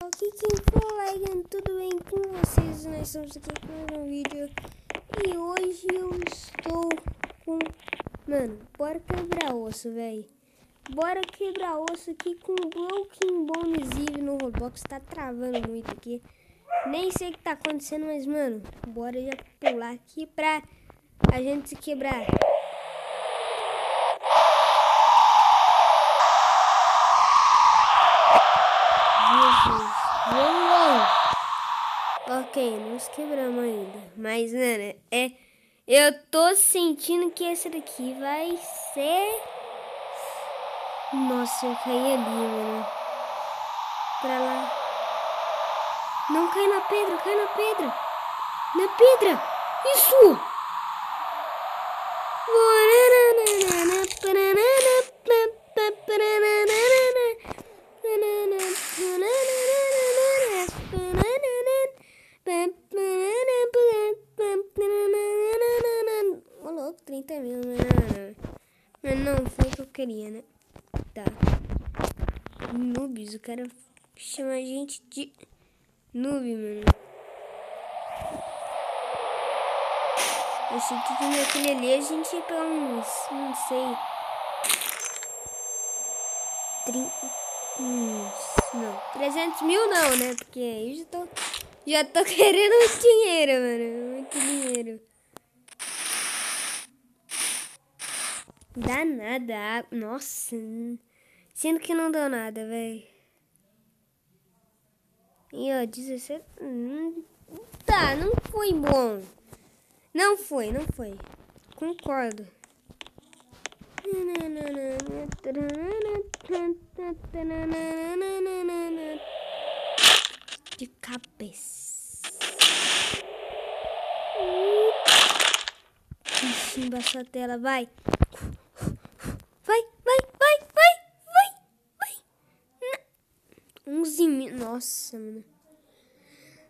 Aqui quem fala é tudo bem com vocês? Nós estamos aqui com mais um vídeo e hoje eu estou com... Mano, bora quebrar osso, velho. Bora quebrar osso aqui com o Broken Bones Eve no Roblox. Tá travando muito aqui. Nem sei o que tá acontecendo, mas mano, bora já pular aqui pra a gente se quebrar. Ok, nos quebramos ainda. Mas, mano, eu tô sentindo que esse daqui vai ser... Nossa, eu caí ali, mano. Pra lá. Não, cai na pedra, cai na pedra. Na pedra. Isso! Ô louco, 30 mil, mas não foi o que eu queria, né? Tá. Noobs, o cara chama a gente de noob, mano. Eu achei que naquele ali a gente ia pegar uns, não sei, 300 mil não, né? Porque aí já tô querendo muito dinheiro, mano. Muito dinheiro. Dá nada. Nossa. Sendo que não deu nada, velho. E ó, 17. Tá, não foi bom. Não foi. Concordo. De cabeça. Ixi, embaixo a tela, vai. Vai. 11 mil. Nossa, mano.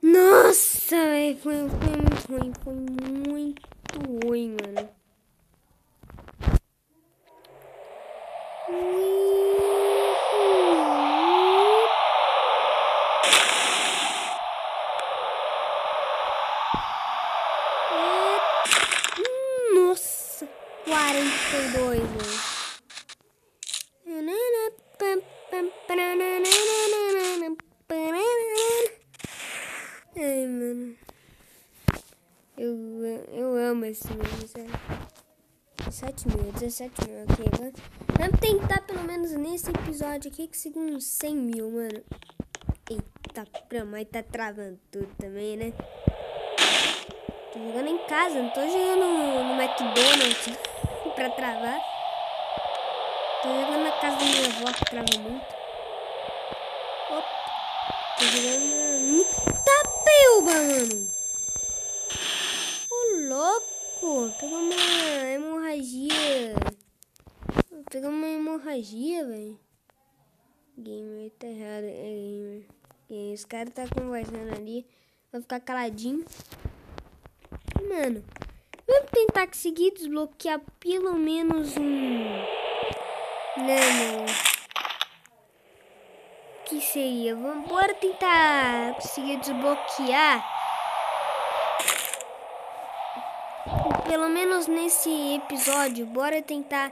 Nossa, velho. Foi muito ruim. Foi muito ruim, mano. Nossa, 42, velho. Ai, mano. Eu amo esse vídeo, sério. 17 mil, ok. Vamos tentar pelo menos nesse episódio aqui que seja uns 100 mil, mano. Eita, mas tá travando tudo também, né? Tô jogando em casa, não tô jogando no McDonald's pra travar. Tô jogando na casa da minha avó que trava muito. Opa, tô jogando Tapeuba, mano. Ô, louco, pegou uma hemorragia. Pegou uma hemorragia, velho. Gamer, tá errado, é gamer. Os caras tá conversando ali. Vai ficar caladinho. Mano, vamos tentar conseguir desbloquear pelo menos um... Não. O que seria? Bora tentar conseguir desbloquear. Pelo menos nesse episódio, bora tentar,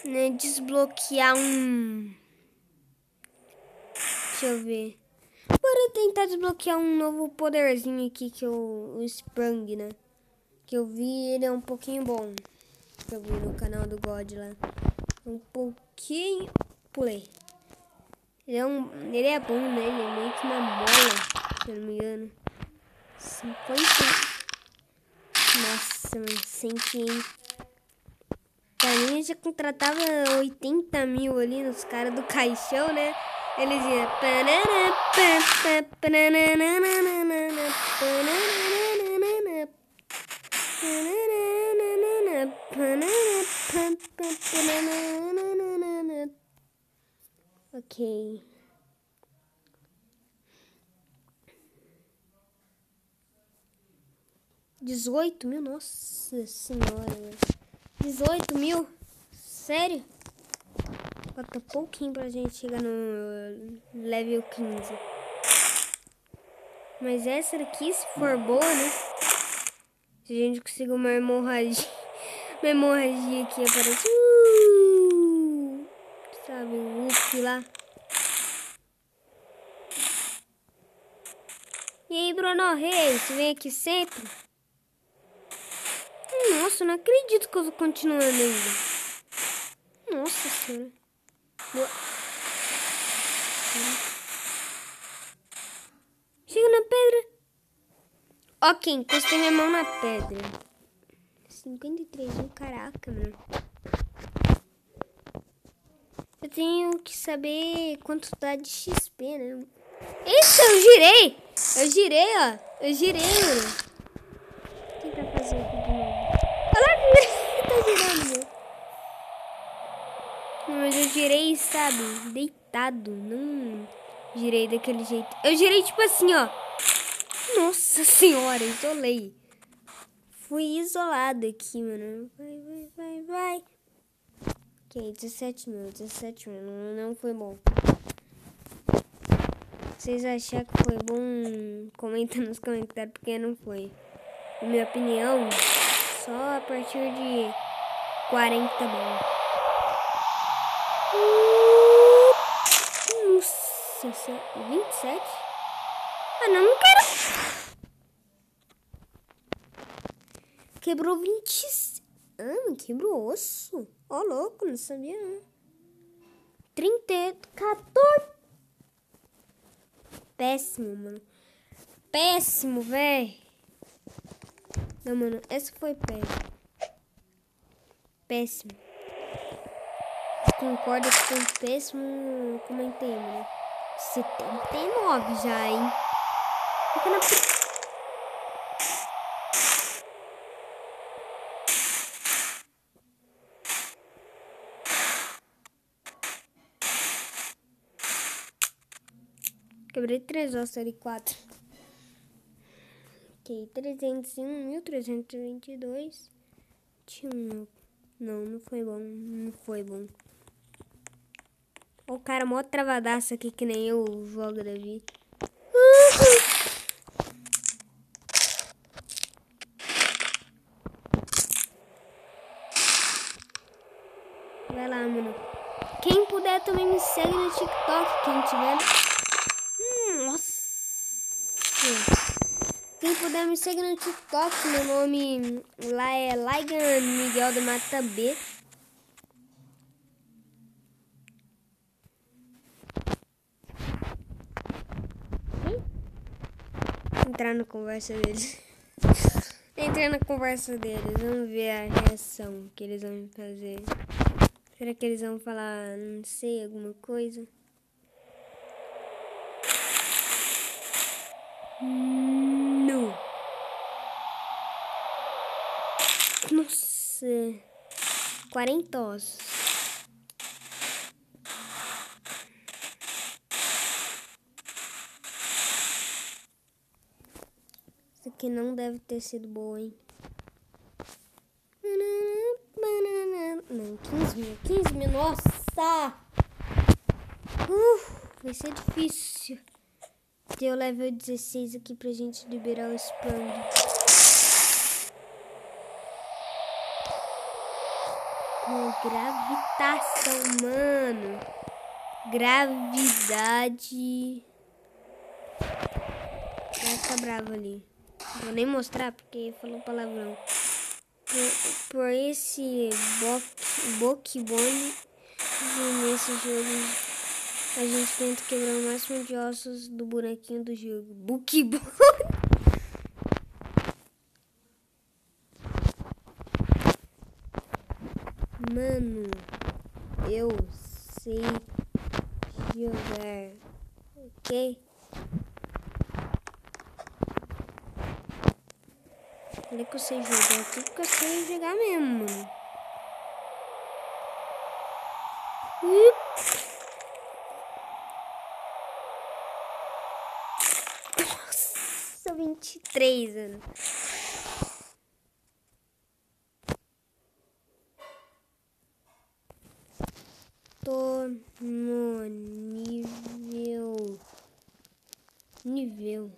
né, desbloquear um... Deixa eu ver. Bora tentar desbloquear um novo poderzinho aqui, que é o Sprung, né? Que eu vi, ele é um pouquinho bom. Que eu vi no canal do God lá. Um pouquinho... Pulei. Ele é bom, né? Ele é meio que uma mola, se eu não me engano. 50... Nossa, mano, 100. Pra mim, eu já contratava 80 mil ali nos caras do caixão, né? Eles iam... Ok. 18 mil? Nossa senhora, velho. 18 mil? Sério? Falta pouquinho pra gente chegar no level 15. Mas essa daqui, se for boa, né? Se a gente conseguir uma hemorragia. Uma hemorragia aqui aparece. Sabe, o Hulk lá. E aí, Bruno Reis, você vem aqui sempre? Nossa, eu não acredito que eu tô continuando ainda. Nossa senhora. Boa. Chega na pedra. Ok, encostei minha mão na pedra. 53, caraca, mano. Eu tenho que saber quanto dá de XP, né? Isso, eu girei! Eu girei, ó. Eu girei, mano. O que tá fazendo aqui de novo? Olha lá, tá girando, meu. Mas eu girei, sabe? Deitado. Não girei daquele jeito. Eu girei tipo assim, ó. Nossa senhora, isolei. Fui isolado aqui, mano. Vai. Ok, 17 mil. Não foi bom. Vocês acharam que foi bom? Comenta nos comentários porque não foi. Na minha opinião, só a partir de 40 bom. Nossa, 27? Ah, não quero. Quebrou 20. Ah, quebrou osso. Ó, louco, não sabia não. 30, 14. Péssimo, mano. Péssimo, velho. Não, mano, essa foi péssimo. Concorda que foi péssimo? Comentei, mano. 79 já, hein? Fica na... Quebrei 3 ossos ali, 4. Ok, 301, 1322. Não foi bom. Não foi bom. O cara mó travadaço aqui que nem eu jogo da vida. Vai lá, mano. Quem puder também me segue no TikTok. Quem tiver... nossa. Quem puder me segue no TikTok. Meu nome lá é Laigan Miguel do Mata B. Entrar na conversa deles. Entrar na conversa deles. Vamos ver a reação que eles vão fazer. Será que eles vão falar, não sei, alguma coisa? Não. Nossa. 40 ossos. Isso aqui não deve ter sido boa, hein? Não, 15 mil, nossa! Vai ser difícil ter o level 16 aqui pra gente liberar o Sprung. Gravitação, mano. Gravidade. Vai ficar bravo ali. Não vou nem mostrar porque falou palavrão. Por esse Bokibone nesse jogo a gente tenta quebrar o máximo de ossos do bonequinho do jogo. Bokibone. Mano, eu sei jogar, ok? Falei que eu sei jogar, tudo que eu sei jogar mesmo, mano. Nossa, 23 anos. Tô Nível,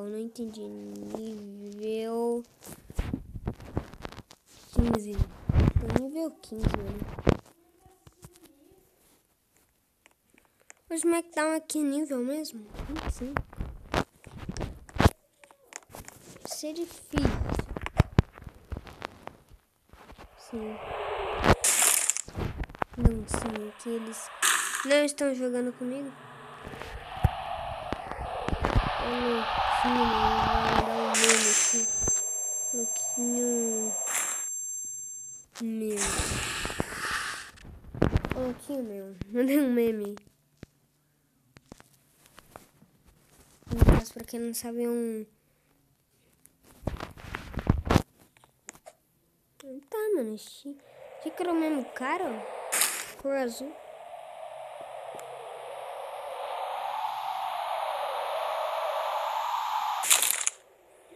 não entendi. Nível 15. Tô nível 15, mano. Mas como é que tá aqui nível mesmo? 25. Vai ser difícil. Sim. Não, sim, que eles não estão jogando comigo. Louquinho, mano. Vou mandar um meme aqui. Louquinho meu. Louquinho meu. Mandei um meme. No caso, pra quem não sabe, é um... Tá, mano. Fica o mesmo cara, ó. Cor azul.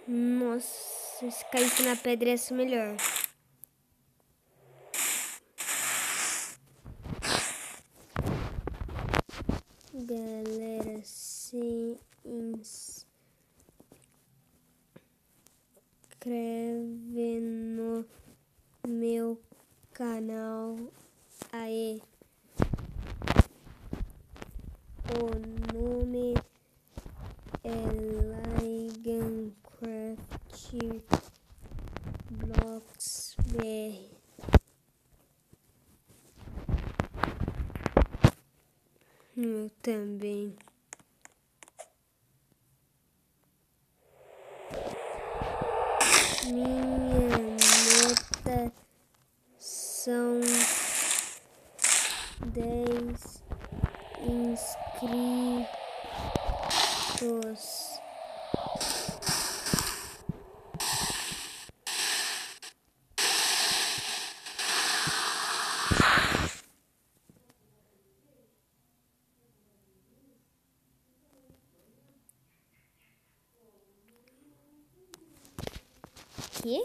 Nossa, se caísse na pedra ia ser melhor. Galera, se inscreve no meu canal aí. O nome é Laigancraft Blocks BR. Eu também. Minha meta são 10 inscritos. Que?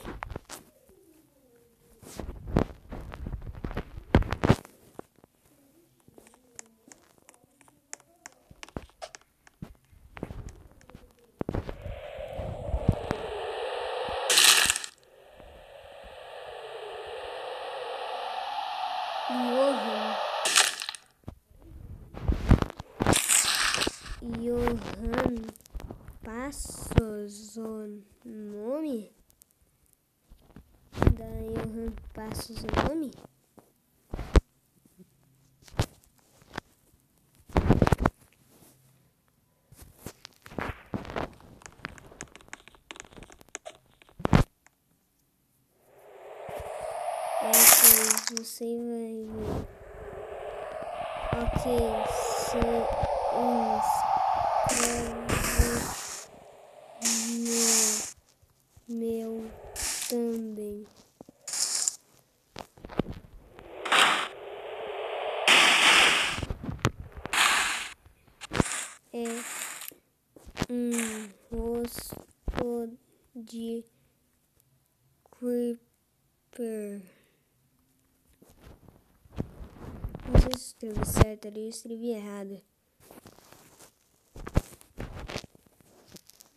Johan Passos o nome? Da Johan Passos o nome? Ok, você vai ver. Ok, se inscreve no meu também. É rosto de Creeper. Não sei se escrevi certo ali, eu escrevi errado.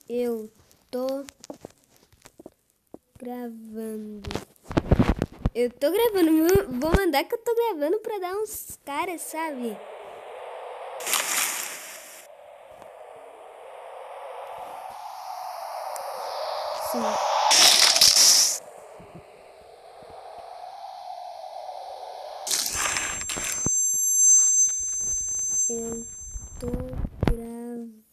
Eu tô gravando. Vou mandar que eu tô gravando pra dar uns caras, sabe? Sim. Eu tô gravando.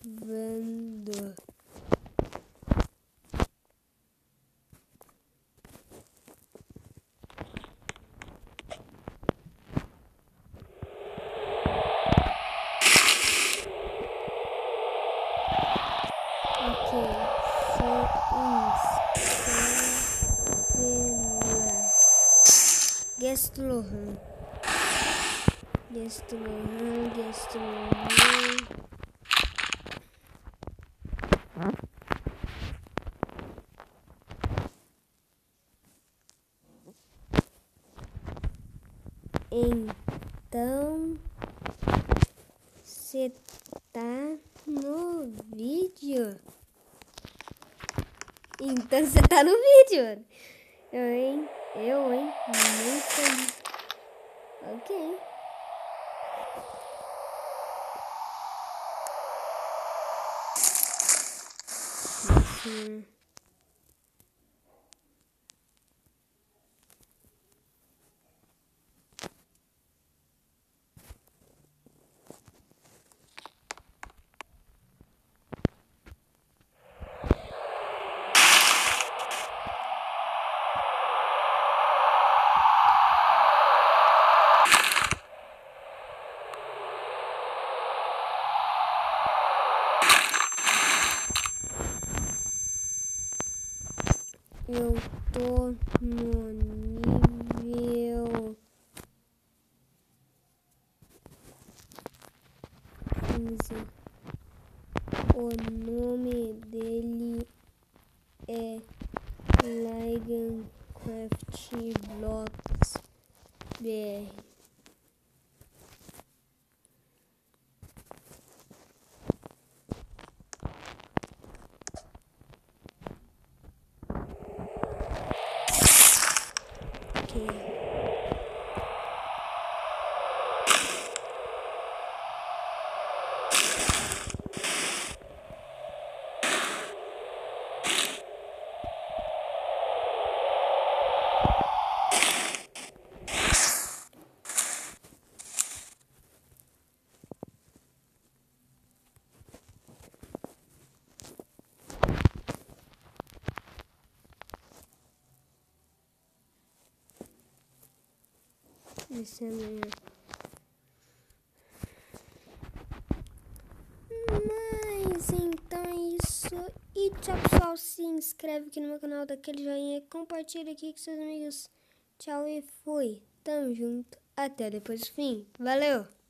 Ok, Guest Lohan. Então, você tá no vídeo. Então você tá no vídeo, mano. Eu, hein? Nem sei. Ok. Nossa. Eu tô no nível 15. O nome dele é Minecraft Blocks BR. Isso é amanhã. Mas então é isso. E tchau, pessoal. Se inscreve aqui no meu canal, daquele joinha, compartilha aqui com seus amigos. Tchau e fui. Tamo junto. Até depois do fim. Valeu!